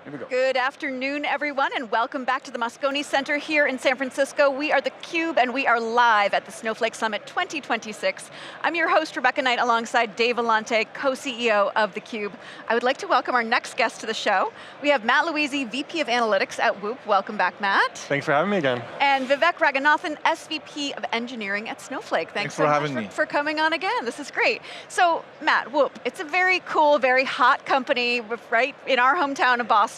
Here we go. Good afternoon, everyone, and welcome back to the Moscone Center here in San Francisco. We are theCUBE, and we are live at the Snowflake Summit 2026. I'm your host, Rebecca Knight, alongside Dave Vellante, co-CEO of theCUBE. I would like to welcome our next guest to the show. We have Matt Luizzi, VP of Analytics at Whoop. Welcome back, Matt. Thanks for having me again. And Vivek Raghunathan, SVP of Engineering at Snowflake. Thanks so much for coming on again. This is great. So, Matt, Whoop, it's a very cool, very hot company, right in our hometown of Boston.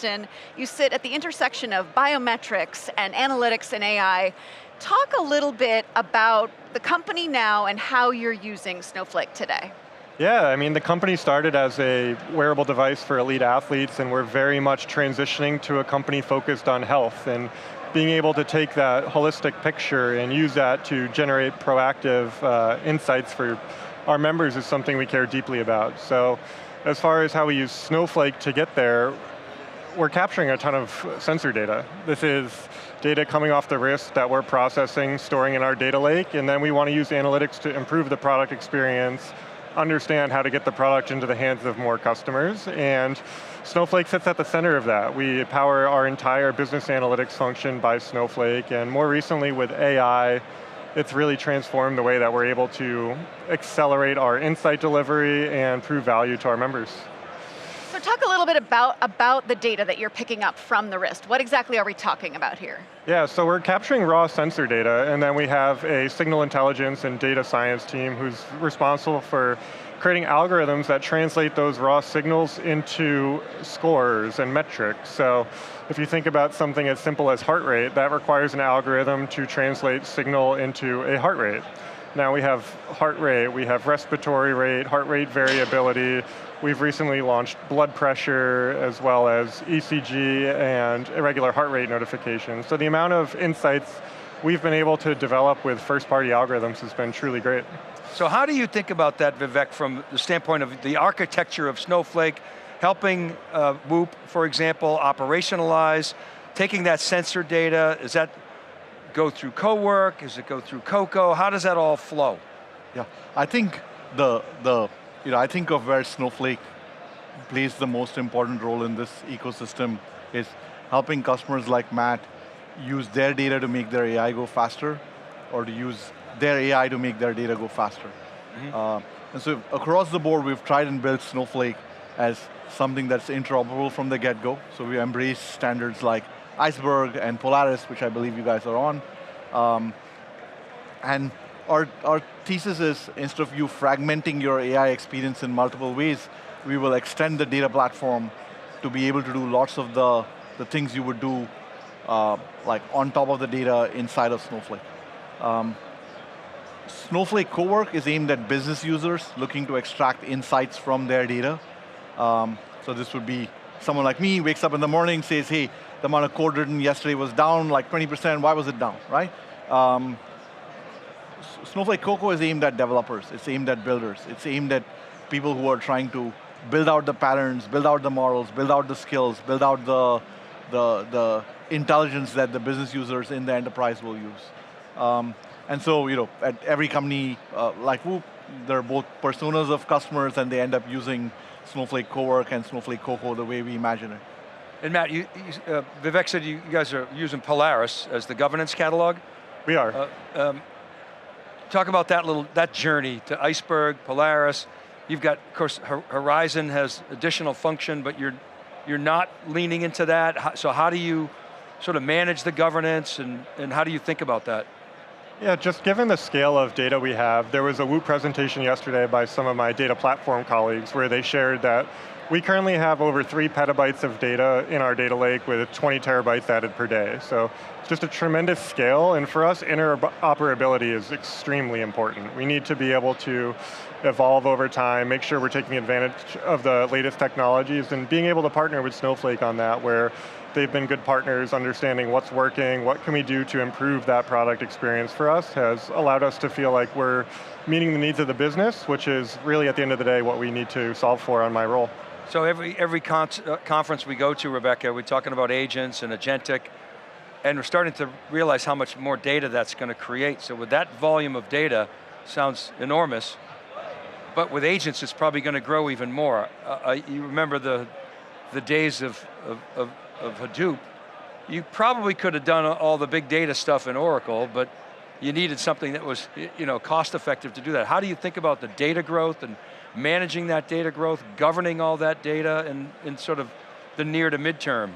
You sit at the intersection of biometrics and analytics and AI. Talk a little bit about the company now and how you're using Snowflake today. Yeah, I mean, the company started as a wearable device for elite athletes, and we're very much transitioning to a company focused on health and being able to take that holistic picture and use that to generate proactive insights for our members is something we care deeply about. So as far as how we use Snowflake to get there, we're capturing a ton of sensor data. This is data coming off the wrist that we're processing, storing in our data lake, and then we want to use analytics to improve the product experience, understand how to get the product into the hands of more customers, and Snowflake sits at the center of that. We power our entire business analytics function by Snowflake, and more recently with AI, it's really transformed the way that we're able to accelerate our insight delivery and prove value to our members. So talk a little bit about the data that you're picking up from the wrist. What exactly are we talking about here? Yeah, so we're capturing raw sensor data, and then we have a signal intelligence and data science team who's responsible for creating algorithms that translate those raw signals into scores and metrics. So if you think about something as simple as heart rate, that requires an algorithm to translate signal into a heart rate. Now we have heart rate, we have respiratory rate, heart rate variability. We've recently launched blood pressure as well as ECG and irregular heart rate notifications. So the amount of insights we've been able to develop with first-party algorithms has been truly great. So how do you think about that, Vivek, from the standpoint of the architecture of Snowflake, helping Whoop, for example, operationalize, taking that sensor data, does that go through CoWork, does it go through CoCo, how does that all flow? Yeah, I think I think of where Snowflake plays the most important role in this ecosystem is helping customers like Matt use their data to make their AI go faster, or to use their AI to make their data go faster. And so across the board, we've tried and built Snowflake as something that's interoperable from the get-go. So we embrace standards like Iceberg and Polaris, which I believe you guys are on. And our thesis is, instead of you fragmenting your AI experience in multiple ways, we will extend the data platform to be able to do lots of the things you would do like on top of the data inside of Snowflake. Snowflake CoWork is aimed at business users looking to extract insights from their data. So this would be someone like me, wakes up in the morning, says, hey, the amount of code written yesterday was down like 20%, why was it down, right? Snowflake CoCo is aimed at developers, it's aimed at builders, it's aimed at people who are trying to build out the patterns, build out the models, build out the skills, build out the intelligence that the business users in the enterprise will use. And so, at every company like Whoop, they're both personas of customers, and they end up using Snowflake CoWork and Snowflake CoCo the way we imagine it. And Matt, Vivek said you guys are using Polaris as the governance catalog. We are. Talk about that journey to Iceberg, Polaris. You've got, of course, Horizon has additional function, but you're not leaning into that. So how do you sort of manage the governance, and how do you think about that? Yeah, just given the scale of data we have, there was a Whoop presentation yesterday by some of my data platform colleagues where they shared that we currently have over 3 petabytes of data in our data lake with 20 terabytes added per day. So it's just a tremendous scale, and for us, interoperability is extremely important. We need to be able to evolve over time, make sure we're taking advantage of the latest technologies, and being able to partner with Snowflake on that, where they've been good partners, understanding what's working, what can we do to improve that product experience for us, has allowed us to feel like we're meeting the needs of the business, which is really, at the end of the day, what we need to solve for on my role. So every conference we go to, Rebecca, we're talking about agents and agentic, and we're starting to realize how much more data that's going to create. So with that volume of data, sounds enormous, but with agents, it's probably going to grow even more. You remember the the days of Hadoop, you probably could have done all the big data stuff in Oracle, but you needed something that was cost effective to do that. How do you think about the data growth and managing that data growth, governing all that data in sort of the near to midterm?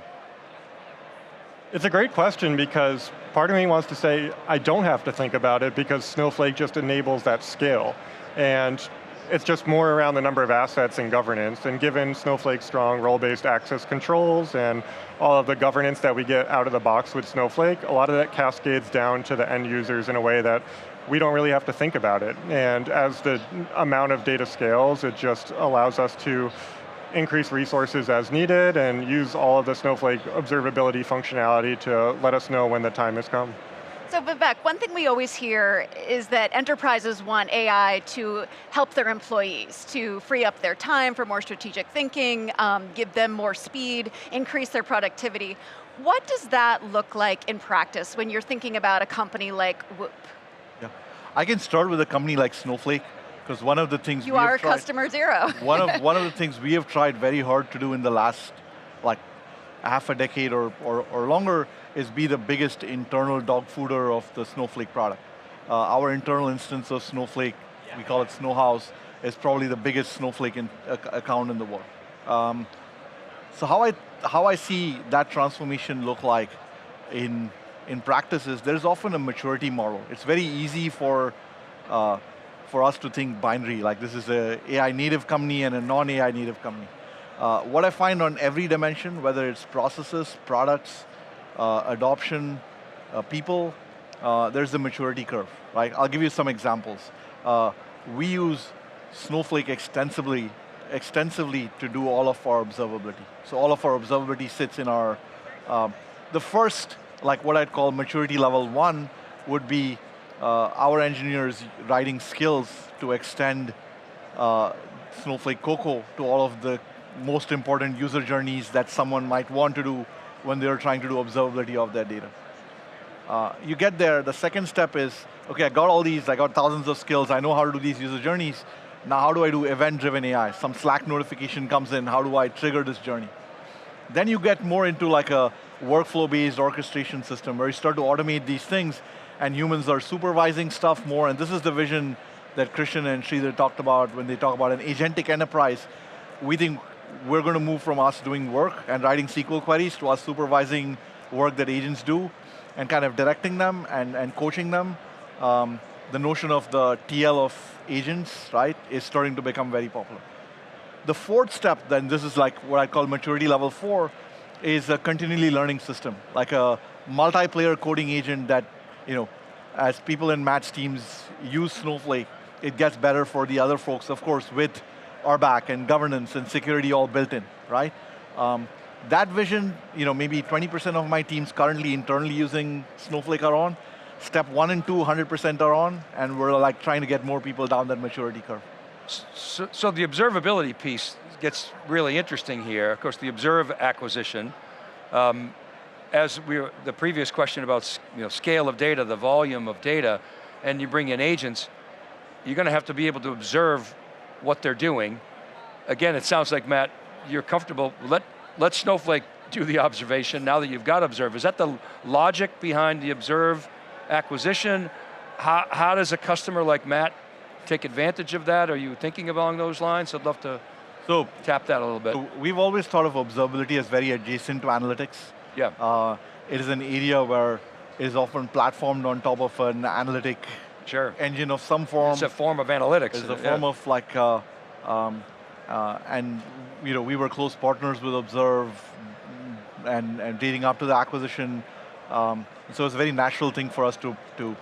It's a great question because part of me wants to say I don't have to think about it because Snowflake just enables that scale. And it's just more around the number of assets and governance. And given Snowflake's strong role-based access controls and all of the governance that we get out of the box with Snowflake, a lot of that cascades down to the end users in a way that we don't really have to think about it. And as the amount of data scales, it just allows us to increase resources as needed and use all of the Snowflake observability functionality to let us know when the time has come. So Vivek, one thing we always hear is that enterprises want AI to help their employees, to free up their time for more strategic thinking, give them more speed, increase their productivity. What does that look like in practice when you're thinking about a company like Whoop? Yeah, I can start with a company like Snowflake, because one of the things you are customer zero. one of the things we have tried very hard to do in the last half a decade or longer is be the biggest internal dog fooder of the Snowflake product. Our internal instance of Snowflake, we call it Snowhouse, is probably the biggest Snowflake account in the world. So how I see that transformation look like in practice is there's often a maturity model. It's very easy for us to think binary, like this is a AI native company and a non-AI native company. What I find on every dimension, whether it's processes, products, adoption, people, there's a maturity curve, right? I'll give you some examples. We use Snowflake extensively to do all of our observability. So all of our observability sits in our, the first, what I'd call maturity level 1 would be our engineers writing skills to extend Snowflake CoCo to all of the most important user journeys that someone might want to do when they're trying to do observability of their data. You get there, the second step is, okay, I got all these, I got thousands of skills, I know how to do these user journeys. Now how do I do event-driven AI? Some Slack notification comes in, how do I trigger this journey? Then you get more into a workflow-based orchestration system where you start to automate these things and humans are supervising stuff more, and this is the vision that Christian and Sridhar talked about when they talk about an agentic enterprise. We think we're going to move from us doing work and writing SQL queries to us supervising work that agents do and kind of directing them and coaching them. The notion of the TL of agents, right, is starting to become very popular. The fourth step, then, this is what I call maturity level 4, is a continually learning system, like a multiplayer coding agent that, as people in Matt's teams use Snowflake, it gets better for the other folks, of course, with RBAC and governance and security all built in, right? That vision, maybe 20% of my teams currently internally using Snowflake are on. Step 1 and 2, 100% are on, and we're trying to get more people down that maturity curve. So the observability piece gets really interesting here. Of course, the Observe acquisition, the previous question about scale of data, the volume of data, and you bring in agents, you're going to have to be able to observe what they're doing. Again, it sounds like, Matt, you're comfortable, let Snowflake do the observation now that you've got Observe. Is that the logic behind the Observe acquisition? How does a customer like Matt take advantage of that? Are you thinking along those lines? I'd love to tap that a little bit. So we've always thought of observability as very adjacent to analytics. Yeah. It is an area where it is often platformed on top of an analytic engine of some form. It's a form of analytics. It's a form of and we were close partners with Observe and leading up to the acquisition. So it's a very natural thing for us to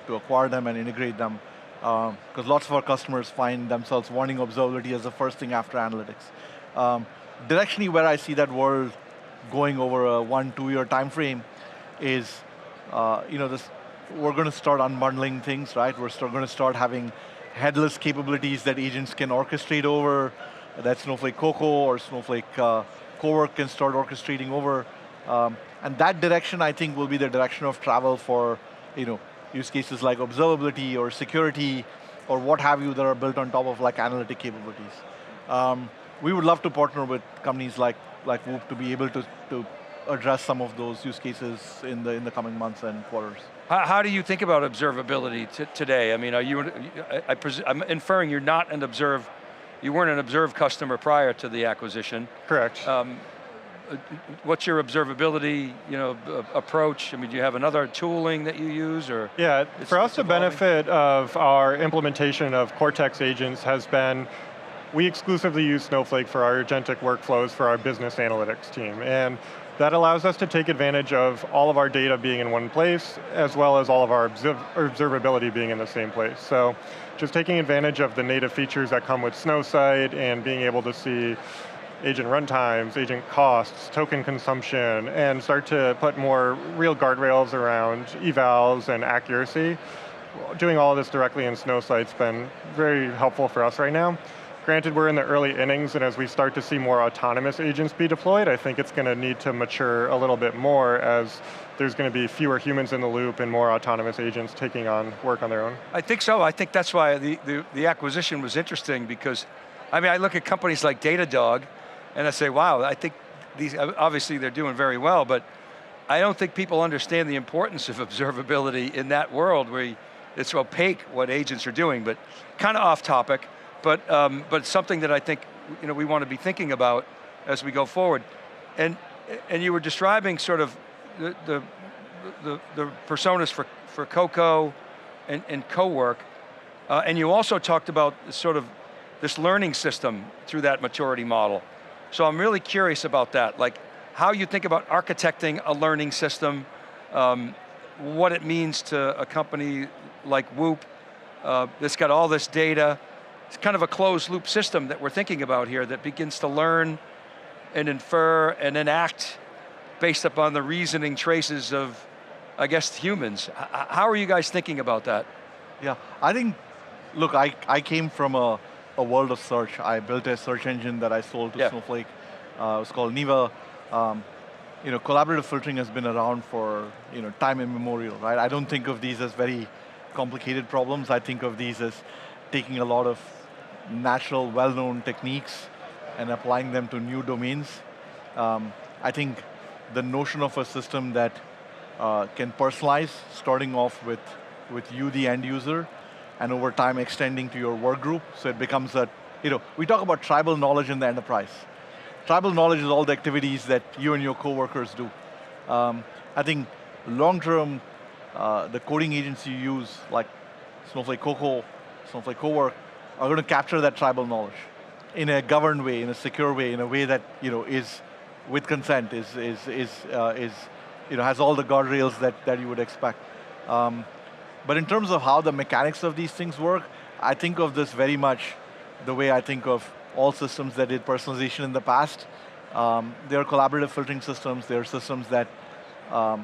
acquire them and integrate them, because lots of our customers find themselves wanting observability as the first thing after analytics. Directionally, where I see that world going over a 1-2 year time frame is, we're going to start unbundling things, right? We're going to start having headless capabilities that agents can orchestrate over, that Snowflake CoCo or Snowflake CoWork can start orchestrating over. And that direction, I think, will be the direction of travel for use cases like observability or security or what have you that are built on top of analytic capabilities. we would love to partner with companies like Whoop to be able to address some of those use cases in the coming months and quarters. How do you think about observability today? I mean, I'm inferring you're not an you weren't an Observe customer prior to the acquisition. Correct. What's your observability approach? I mean, do you have another tooling that you use, or? Yeah, for us the benefit of our implementation of Cortex agents has been, we exclusively use Snowflake for our agentic workflows for our business analytics team. And that allows us to take advantage of all of our data being in one place, as well as all of our observability being in the same place. So just taking advantage of the native features that come with Snowsight and being able to see agent runtimes, agent costs, token consumption, and start to put more real guardrails around evals and accuracy. Doing all of this directly in Snowsight's been very helpful for us right now. Granted, we're in the early innings, and as we start to see more autonomous agents be deployed, I think it's going to need to mature a little bit more as there's going to be fewer humans in the loop and more autonomous agents taking on work on their own. I think so. I think that's why the acquisition was interesting, because I look at companies like Datadog, and I say, wow, I think these, obviously they're doing very well, but I don't think people understand the importance of observability in that world where it's opaque what agents are doing, but kind of off topic. But something that I think we want to be thinking about as we go forward. And you were describing sort of the personas for CoCo and CoWork, and you also talked about sort of this learning system through that maturity model. So I'm really curious about that, like how you think about architecting a learning system, what it means to a company like Whoop that's got all this data. It's kind of a closed loop system that we're thinking about here that begins to learn and infer and then act based upon the reasoning traces of, I guess, humans. How are you guys thinking about that? Yeah, I think, look, I came from a world of search. I built a search engine that I sold to Snowflake. It was called Neva. Collaborative filtering has been around for time immemorial, right? I don't think of these as very complicated problems. I think of these as taking a lot of natural, well-known techniques and applying them to new domains. I think the notion of a system that can personalize, starting off with you, the end user, and over time extending to your work group, so it becomes we talk about tribal knowledge in the enterprise. Tribal knowledge is all the activities that you and your coworkers do. I think long-term, the coding agents you use, like Snowflake CoCo, Snowflake CoWork, are going to capture that tribal knowledge in a governed way, in a secure way, in a way that is with consent, has all the guardrails that you would expect. But in terms of how the mechanics of these things work, I think of this very much the way I think of all systems that did personalization in the past. They are collaborative filtering systems. They are systems that are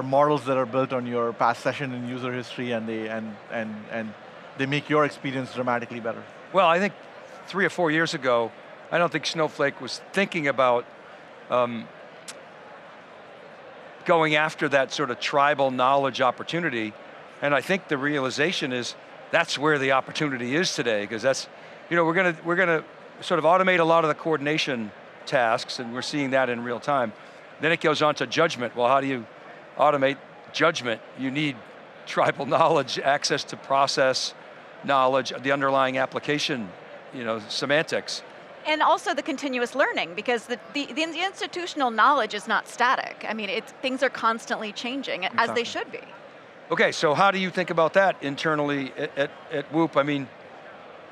models that are built on your past session and user history, and they make your experience dramatically better. Well, I think 3 or 4 years ago, I don't think Snowflake was thinking about going after that sort of tribal knowledge opportunity, and I think the realization is that's where the opportunity is today, because that's, we're going to sort of automate a lot of the coordination tasks, and we're seeing that in real time. Then it goes on to judgment. Well, how do you automate judgment? You need tribal knowledge, access to process knowledge, the underlying application, semantics. And also the continuous learning, because the institutional knowledge is not static. I mean, things are constantly changing, as they should be. Okay, so how do you think about that internally at Whoop? I mean,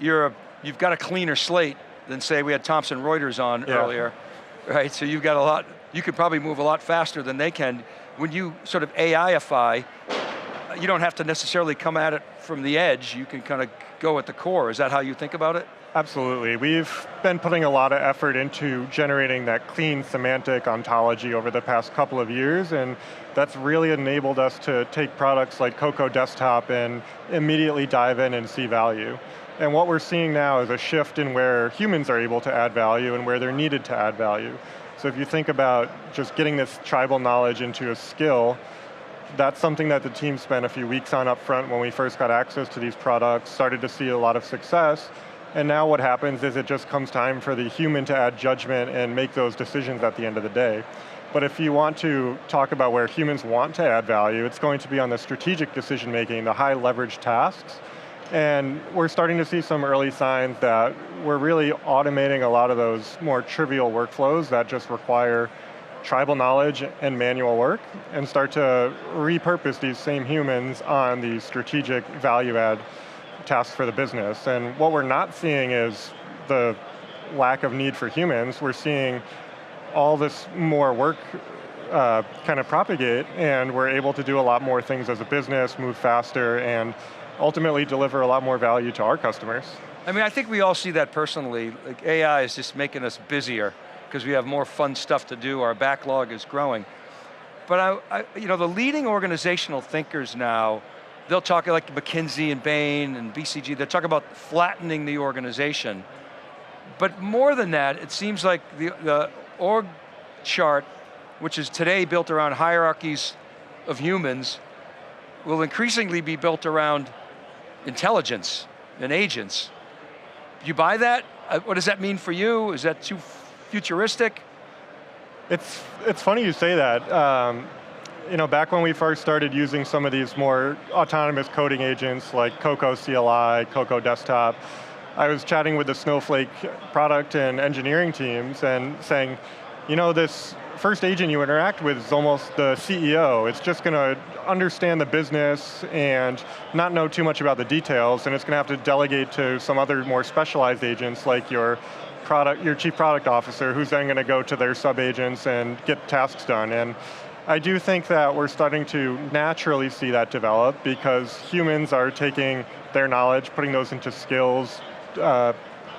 you've got a cleaner slate than, say, we had Thomson Reuters on earlier, right? So you've got a lot, you could probably move a lot faster than they can. When you sort of AI-ify, you don't have to necessarily come at it from the edge, you can kind of go at the core. Is that how you think about it? Absolutely. We've been putting a lot of effort into generating that clean semantic ontology over the past couple of years, and that's really enabled us to take products like CoCo Desktop and immediately dive in and see value. And what we're seeing now is a shift in where humans are able to add value and where they're needed to add value. So if you think about just getting this tribal knowledge into a skill, that's something that the team spent a few weeks on up front when we first got access to these products, started to see a lot of success. And now what happens is it just comes time for the human to add judgment and make those decisions at the end of the day. But if you want to talk about where humans want to add value, it's going to be on the strategic decision making, the high leverage tasks. And we're starting to see some early signs that we're really automating a lot of those more trivial workflows that just require tribal knowledge and manual work, and start to repurpose these same humans on the strategic value add tasks for the business. And what we're not seeing is the lack of need for humans. We're seeing all this more work kind of propagate, and we're able to do a lot more things as a business, move faster, and ultimately deliver a lot more value to our customers. I mean, I think we all see that personally. Like AI is just making us busier because we have more fun stuff to do, our backlog is growing. But the leading organizational thinkers now, they'll talk like McKinsey and Bain and BCG, they'll talk about flattening the organization. But more than that, it seems like the org chart, which is today built around hierarchies of humans, will increasingly be built around intelligence and agents. Do you buy that? What does that mean for you? Is that too futuristic? It's funny you say that. Back when we first started using some of these more autonomous coding agents like CoCo CLI, CoCo Desktop, I was chatting with the Snowflake product and engineering teams and saying, this first agent you interact with is almost the CEO. It's just going to understand the business and not know too much about the details, and it's going to have to delegate to some other more specialized agents like your chief product officer, who's then going to go to their sub-agents and get tasks done. And I do think that we're starting to naturally see that develop because humans are taking their knowledge, putting those into skills,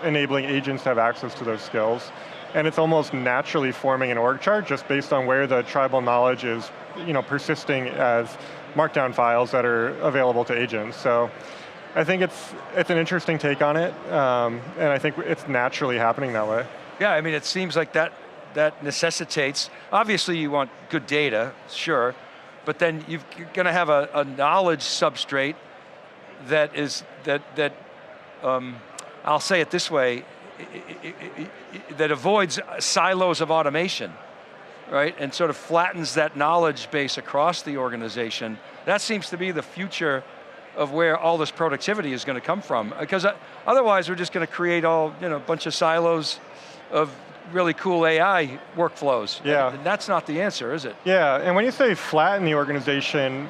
enabling agents to have access to those skills. And it's almost naturally forming an org chart just based on where the tribal knowledge is persisting as markdown files that are available to agents. So I think it's an interesting take on it, and I think it's naturally happening that way. Yeah, I mean, it seems like that necessitates, obviously you want good data, sure, but then you're going to have a knowledge substrate that I'll say it this way, that avoids silos of automation, right? And sort of flattens that knowledge base across the organization. That seems to be the future of where all this productivity is going to come from. Because otherwise we're just going to create a bunch of silos of really cool AI workflows. Yeah. And that's not the answer, is it? Yeah, and when you say flatten the organization,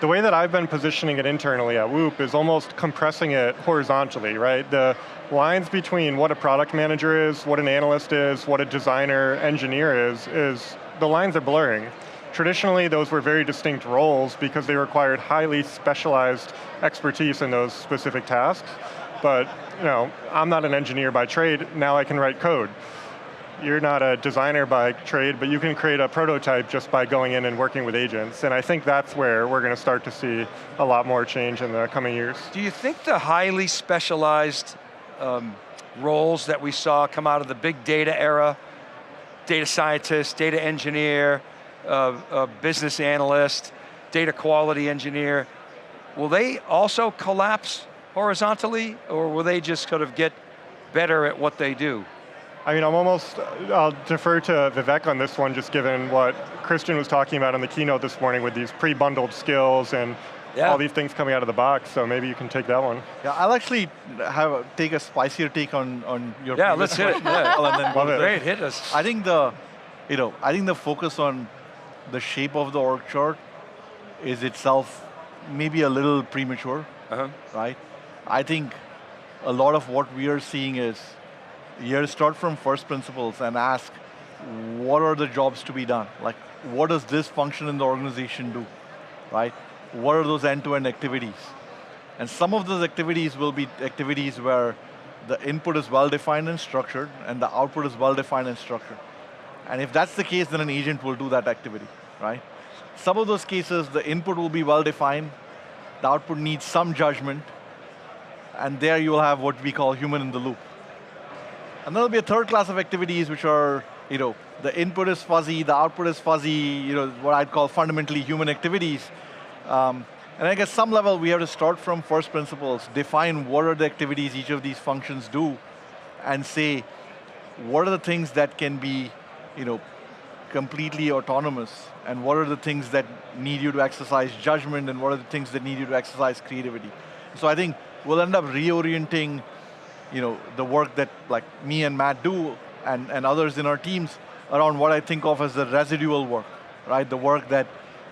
the way that I've been positioning it internally at Whoop is almost compressing it horizontally, right? The lines between what a product manager is, what an analyst is, what a designer, engineer is the lines are blurring. Traditionally, those were very distinct roles because they required highly specialized expertise in those specific tasks. But I'm not an engineer by trade, now I can write code. You're not a designer by trade, but you can create a prototype just by going in and working with agents. And I think that's where we're going to start to see a lot more change in the coming years. Do you think the highly specialized roles that we saw come out of the big data era, data scientist, data engineer, business analyst, data quality engineer, will they also collapse horizontally, or will they just sort of get better at what they do? I mean, I'll defer to Vivek on this one, just given what Christian was talking about in the keynote this morning with these pre-bundled skills and all these things coming out of the box, so maybe you can take that one. Yeah, I'll actually take a spicier take on your let's hit it. Yeah. Love it. Great, hit us. I think the focus on the shape of the org chart is itself maybe a little premature, right? I think a lot of what we are seeing is you have to start from first principles and ask, what are the jobs to be done? Like, what does this function in the organization do, right? What are those end-to-end activities? And some of those activities will be activities where the input is well-defined and structured, and the output is well-defined and structured. And if that's the case, then an agent will do that activity, right? Some of those cases, the input will be well-defined, the output needs some judgment, and there you will have what we call human in the loop. And then there'll be a third class of activities which are, the input is fuzzy, the output is fuzzy, what I'd call fundamentally human activities. And I guess some level we have to start from first principles, define what are the activities each of these functions do, and say, what are the things that can be completely autonomous, and what are the things that need you to exercise judgment, and what are the things that need you to exercise creativity. So I think we'll end up reorienting the work that like me and Matt do, and others in our teams, around what I think of as the residual work, right? The work that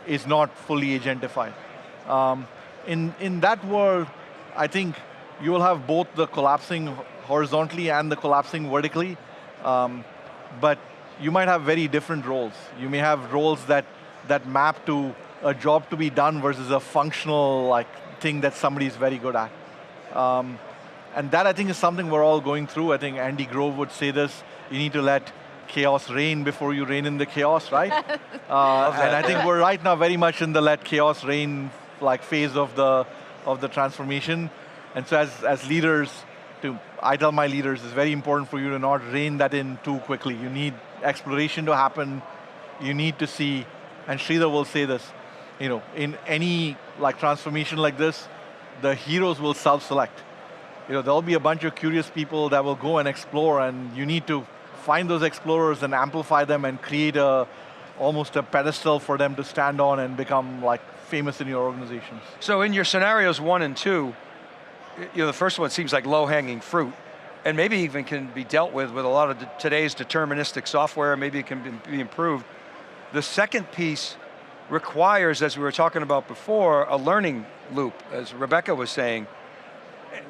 is not fully agentified. In that world, I think you will have both the collapsing horizontally and the collapsing vertically, but you might have very different roles. You may have roles that map to a job to be done versus a functional thing that somebody is very good at. And that I think is something we're all going through. I think Andy Grove would say this, you need to let chaos reign before you reign in the chaos, right? And I think we're right now very much in the let chaos reign phase of the transformation. And so as leaders, I tell my leaders, it's very important for you to not rein that in too quickly. You need exploration to happen. You need to see, and Sridhar will say this, in any transformation like this, the heroes will self-select. There'll be a bunch of curious people that will go and explore, and you need to find those explorers and amplify them and create almost a pedestal for them to stand on and become famous in your organizations. So in your scenarios 1 and 2, the first one seems like low-hanging fruit, and maybe even can be dealt with a lot of today's deterministic software, maybe it can be improved. The second piece requires, as we were talking about before, a learning loop, as Rebecca was saying,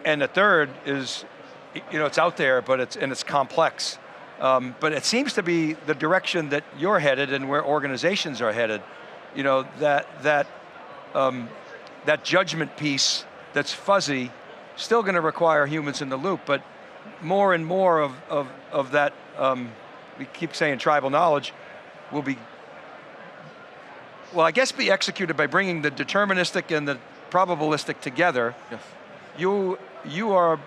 and the third is, it's out there, but it's complex. But it seems to be the direction that you're headed and where organizations are headed. That judgment piece that's fuzzy, still going to require humans in the loop, but more and more of that, we keep saying tribal knowledge, will be, well, I guess be executed by bringing the deterministic and the probabilistic together. Yes. You are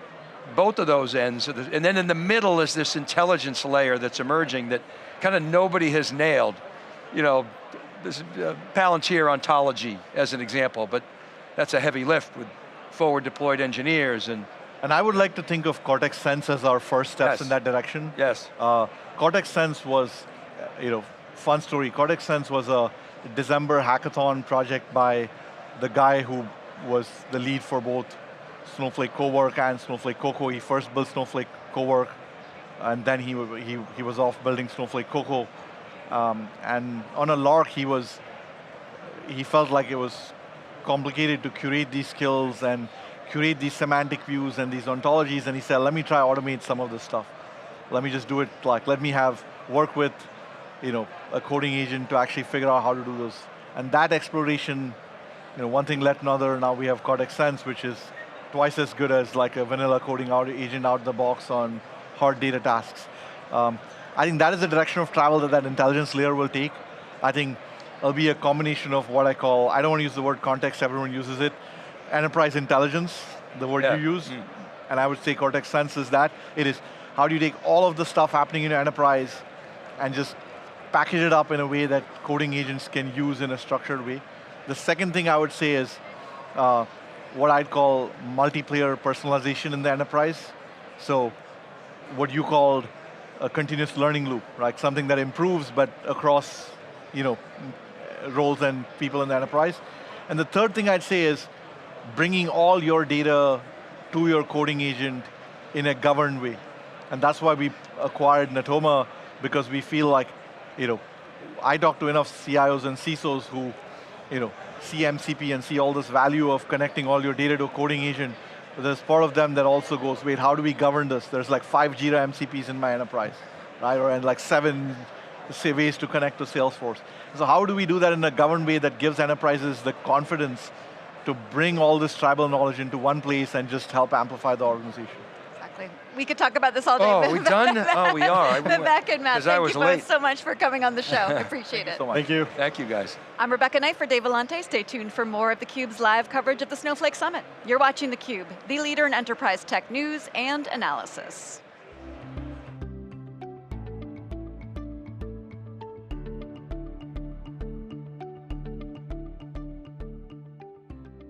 both of those ends, and then in the middle is this intelligence layer that's emerging that kind of nobody has nailed. This Palantir ontology as an example, but that's a heavy lift with forward deployed engineers. And I would like to think of Cortex Sense as our first steps in that direction. Yes. Cortex Sense was, fun story. Cortex Sense was a December hackathon project by the guy who was the lead for both Snowflake CoWork and Snowflake CoCo. He first built Snowflake CoWork, and then he was off building Snowflake CoCo. And on a lark, he felt like it was complicated to curate these skills and curate these semantic views and these ontologies, and he said, let me try automate some of this stuff. Let me just do it, let me work with a coding agent to actually figure out how to do this. And that exploration, one thing led to another. Now we have Cortex Sense, which is twice as good as a vanilla coding agent out of the box on hard data tasks. I think that is the direction of travel that intelligence layer will take. I think it'll be a combination of what I call, I don't want to use the word context, everyone uses it, enterprise intelligence, the word you use, and I would say Cortex Sense is that. It is, how do you take all of the stuff happening in your enterprise and just package it up in a way that coding agents can use in a structured way. The second thing I would say is what I'd call multiplayer personalization in the enterprise. So what you called a continuous learning loop, right? Something that improves, but across roles and people in the enterprise. And the third thing I'd say is bringing all your data to your coding agent in a governed way. And that's why we acquired Natoma, because we feel like, I talk to enough CIOs and CISOs who, see MCP and see all this value of connecting all your data to a coding agent. But there's part of them that also goes, wait, how do we govern this? There's 5 Jira MCPs in my enterprise, right? And 7 ways to connect to Salesforce. So how do we do that in a governed way that gives enterprises the confidence to bring all this tribal knowledge into one place and just help amplify the organization? Exactly. We could talk about this all day. Oh, are we done? Oh, we are. Vivek and Matt, thank you both so much for coming on the show. I appreciate it. So much. Thank you. Thank you, guys. I'm Rebecca Knight for Dave Vellante. Stay tuned for more of theCUBE's live coverage of the Snowflake Summit. You're watching theCUBE, the leader in enterprise tech news and analysis.